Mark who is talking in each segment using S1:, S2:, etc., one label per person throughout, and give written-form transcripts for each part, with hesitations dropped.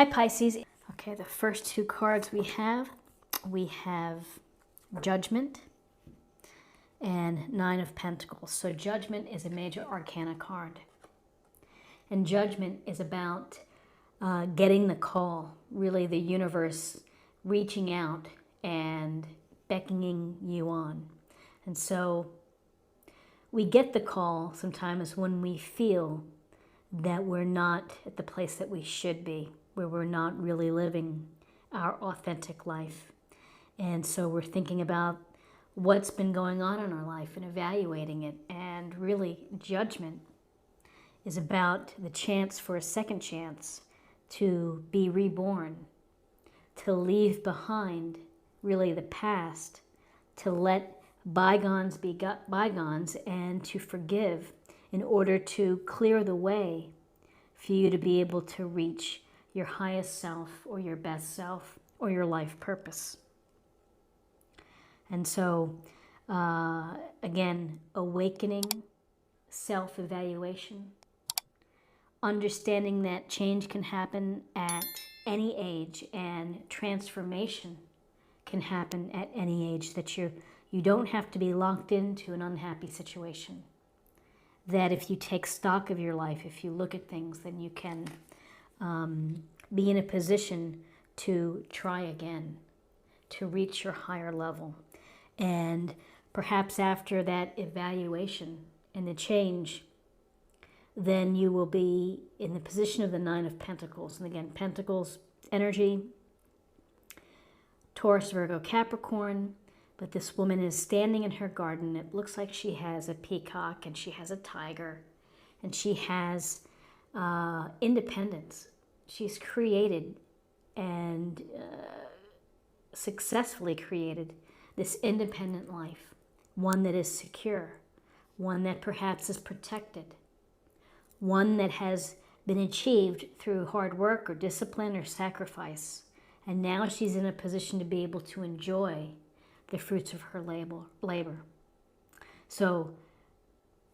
S1: Hi Pisces. Okay, the first two cards we have Judgment and Nine of Pentacles. So Judgment is a major arcana card. And Judgment is about getting the call, really the universe reaching out and beckoning you on. And so we get the call sometimes when we feel that we're not at the place that we should be, where we're not really living our authentic life. And so we're thinking about what's been going on in our life and evaluating it. And really, Judgment is about the chance for a second chance to be reborn, to leave behind really the past, to let bygones be bygones, and to forgive in order to clear the way for you to be able to reach your highest self or your best self or your life purpose. And so, again, awakening, self-evaluation, understanding that change can happen at any age and transformation can happen at any age, that you don't have to be locked into an unhappy situation. That if you take stock of your life, if you look at things, then you can be in a position to try again, to reach your higher level. And perhaps after that evaluation and the change, then you will be in the position of the Nine of Pentacles. And again, Pentacles, energy, Taurus, Virgo, Capricorn. But this woman is standing in her garden. It looks like she has a peacock and she has a tiger. And she has independence. She's created and successfully created this independent life. One that is secure. One that perhaps is protected. One that has been achieved through hard work or discipline or sacrifice. And now she's in a position to be able to enjoy the fruits of her labor. So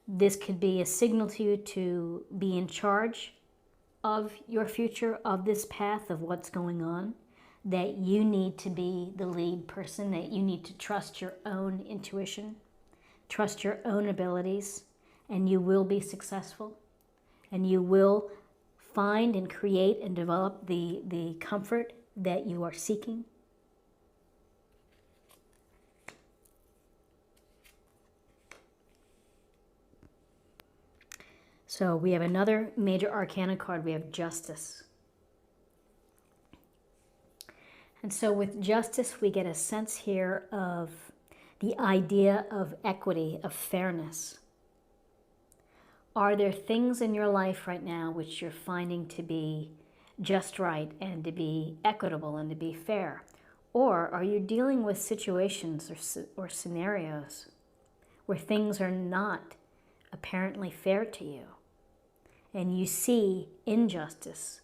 S1: this could be a signal to you to be in charge of your future, of this path, of what's going on, that you need to be the lead person, that you need to trust your own intuition, trust your own abilities, and you will be successful. And you will find and create and develop the comfort that you are seeking. So we have another major arcana card. We have Justice. And so with Justice, we get a sense here of the idea of equity, of fairness. Are there things in your life right now which you're finding to be just right and to be equitable and to be fair? Or are you dealing with situations or scenarios where things are not apparently fair to you and you see injustice?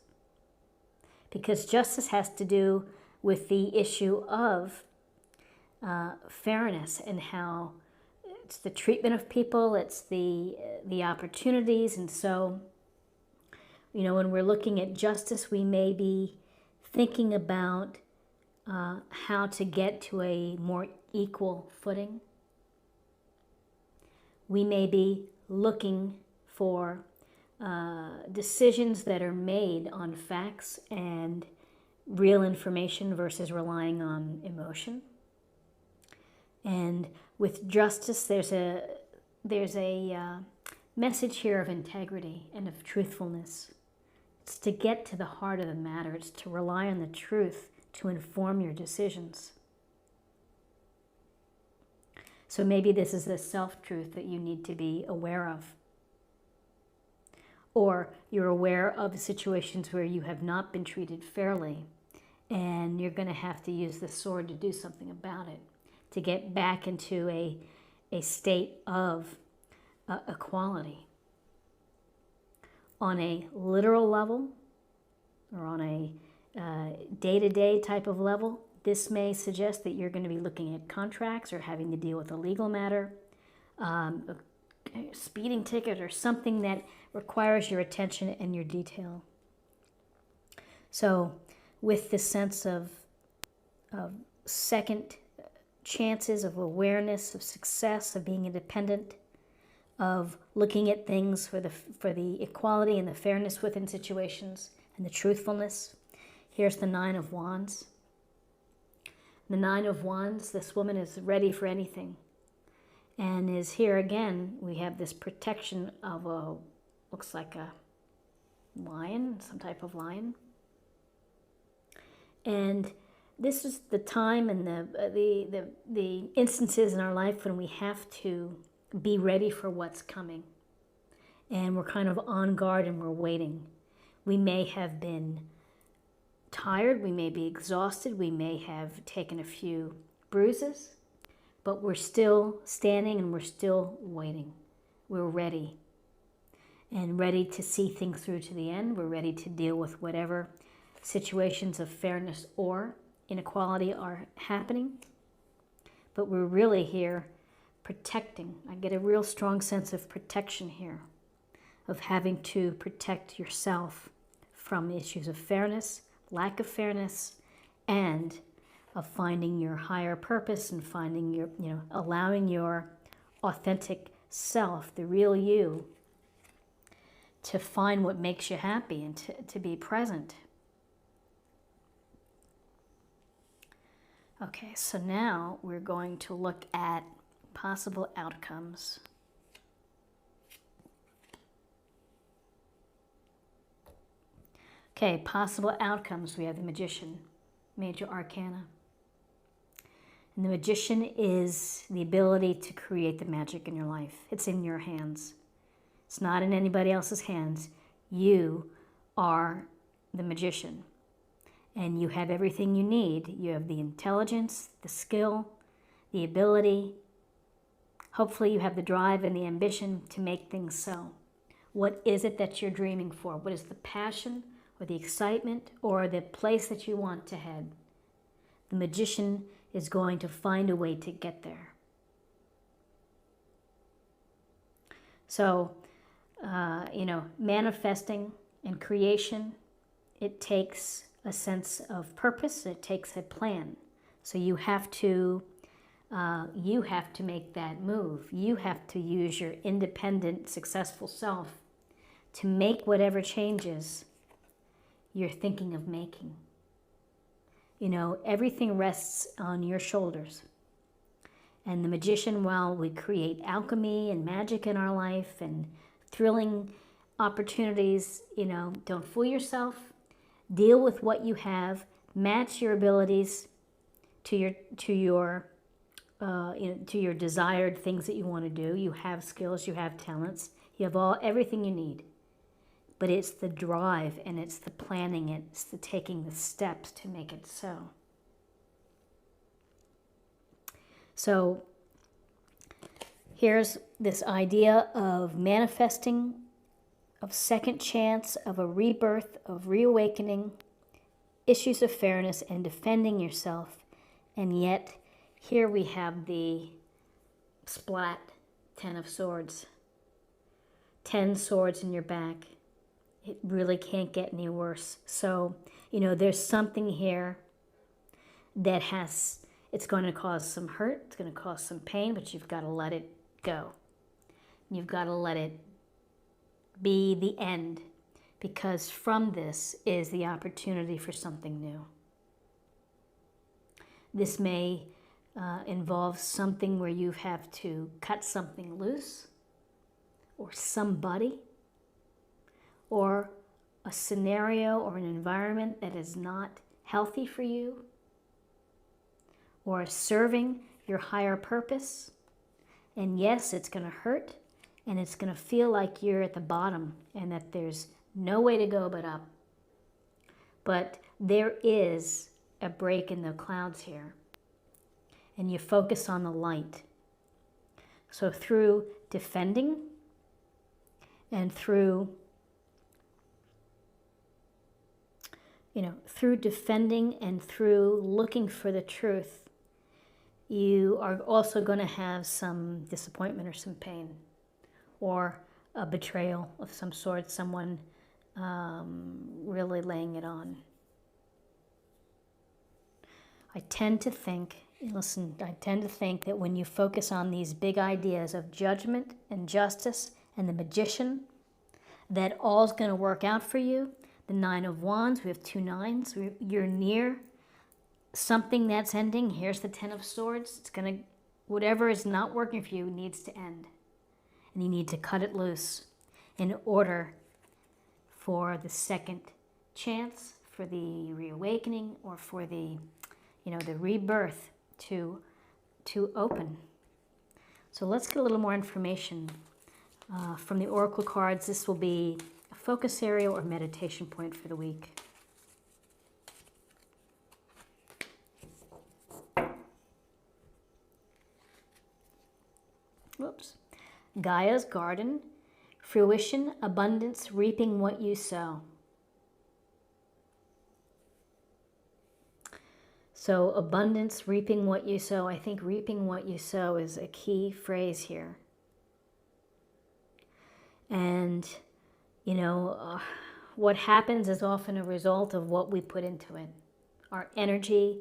S1: Because justice has to do with the issue of fairness and how it's the treatment of people, it's the opportunities. And so, you know, when we're looking at justice, we may be thinking about how to get to a more equal footing. We may be looking for decisions that are made on facts and real information versus relying on emotion. And with justice, there's a message here of integrity and of truthfulness. It's to get to the heart of the matter. It's to rely on the truth to inform your decisions. So maybe this is a self-truth that you need to be aware of. Or you're aware of situations where you have not been treated fairly, and you're going to have to use the sword to do something about it, to get back into a state of equality. On a literal level, or on a day-to-day type of level, this may suggest that you're going to be looking at contracts or having to deal with a legal matter, a speeding ticket, or something that requires your attention and your detail. So with this sense of second chances, of awareness, of success, of being independent, of looking at things for the equality and the fairness within situations and the truthfulness. Here's the Nine of Wands. The Nine of Wands, this woman is ready for anything. And is here again, we have this protection of looks like a lion, some type of lion. And this is the time and the instances in our life when we have to be ready for what's coming. And we're kind of on guard and we're waiting. We may have been tired, we may be exhausted, we may have taken a few bruises, but we're still standing and we're still waiting. We're ready. And ready to see things through to the end. We're ready to deal with whatever situations of fairness or inequality are happening. But we're really here protecting. I get a real strong sense of protection here, of having to protect yourself from issues of fairness, lack of fairness, and of finding your higher purpose and finding your, allowing your authentic self, the real you, to find what makes you happy and to be present. Okay, so now we're going to look at possible outcomes. Okay, possible outcomes. We have the Magician, major arcana. And the Magician is the ability to create the magic in your life. It's in your hands. It's not in anybody else's hands. You are the magician. And you have everything you need. You have the intelligence, the skill, the ability. Hopefully you have the drive and the ambition to make things so. What is it that you're dreaming for? What is the passion or the excitement or the place that you want to head? The magician is going to find a way to get there. So, manifesting and creation, it takes a sense of purpose. It takes a plan. So you have to make that move. You have to use your independent, successful self to make whatever changes you're thinking of making. Everything rests on your shoulders. And the magician, while we create alchemy and magic in our life and thrilling opportunities, don't fool yourself. Deal with what you have. Match your abilities to your desired things that you want to do. You have skills, you have talents, you have everything you need. But it's the drive and it's the planning, it's the taking the steps to make it so. So here's this idea of manifesting, of second chance, of a rebirth, of reawakening, issues of fairness, and defending yourself. And yet, here we have the splat, 10 of swords. 10 swords in your back. It really can't get any worse. So, there's something here that it's going to cause some hurt, it's going to cause some pain, but you've got to let it go. You've got to let it be the end, because from this is the opportunity for something new. This may involve something where you have to cut something loose, or somebody, or a scenario or an environment that is not healthy for you, or serving your higher purpose. And yes, it's going to hurt, and it's going to feel like you're at the bottom and that there's no way to go but up. But there is a break in the clouds here, and you focus on the light. So through defending and through looking for the truth, you are also going to have some disappointment or some pain, or a betrayal of some sort, someone really laying it on. I tend to think that when you focus on these big ideas of judgment and justice and the magician, that all's going to work out for you. The Nine of Wands, we have 2 nines. You're near something that's ending. Here's the Ten of Swords. It's going to, whatever is not working for you needs to end. And you need to cut it loose in order for the second chance, for the reawakening, or for the, the rebirth to open. So let's get a little more information from the oracle cards. This will be a focus area or meditation point for the week. Whoops. Gaia's garden, fruition, abundance, reaping what you sow. So abundance, reaping what you sow. I think reaping what you sow is a key phrase here. And, what happens is often a result of what we put into it. Our energy,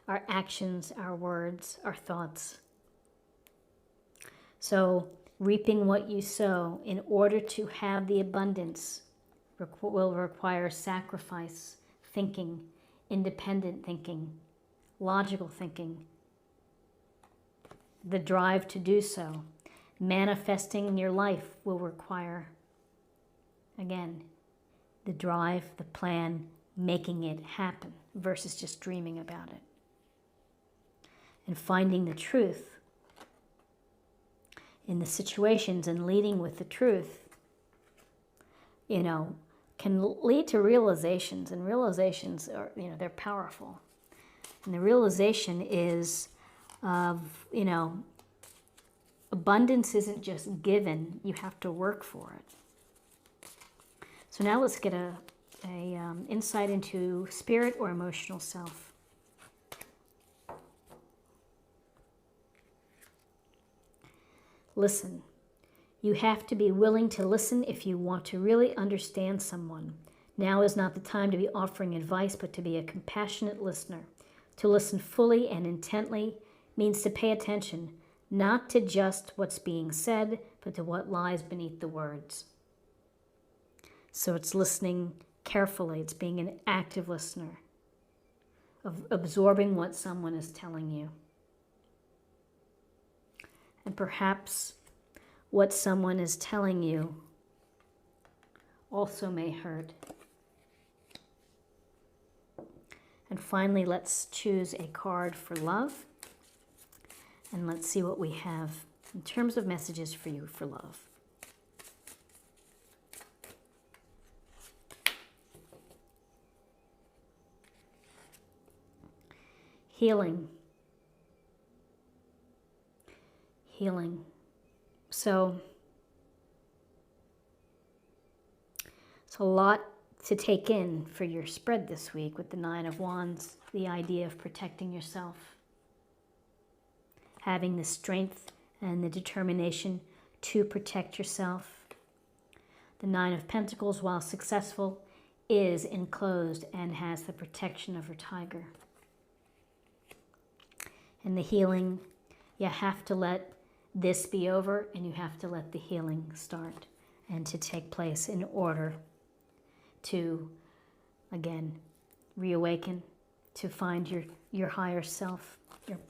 S1: our actions, our words, our thoughts. So reaping what you sow, in order to have the abundance, will require sacrifice, thinking, independent thinking, logical thinking, the drive to do so. Manifesting in your life will require, again, the drive, the plan, making it happen versus just dreaming about it. And finding the truth in the situations and leading with the truth, can lead to realizations. And realizations are, they're powerful. And the realization is of, abundance isn't just given, you have to work for it. So now let's get a insight into spirit or emotional self. Listen. You have to be willing to listen if you want to really understand someone. Now is not the time to be offering advice, but to be a compassionate listener. To listen fully and intently means to pay attention, not to just what's being said, but to what lies beneath the words. So it's listening carefully. It's being an active listener, of absorbing what someone is telling you. And perhaps what someone is telling you also may hurt. And finally, let's choose a card for love. And let's see what we have in terms of messages for you for love. Healing. Healing. So it's a lot to take in for your spread this week with the Nine of Wands, the idea of protecting yourself, having the strength and the determination to protect yourself. The Nine of Pentacles, while successful, is enclosed and has the protection of her tiger. And the healing, you have to let this be over, and you have to let the healing start and to take place in order to, again, reawaken, to find your higher self,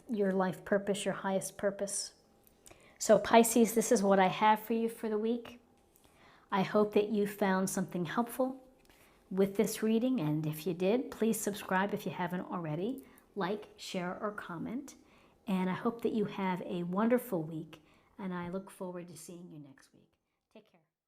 S1: your life purpose, your highest purpose. So Pisces, this is what I have for you for the week. I hope that you found something helpful with this reading, and if you did, please subscribe if you haven't already. Like, share, or comment. And I hope that you have a wonderful week, and I look forward to seeing you next week.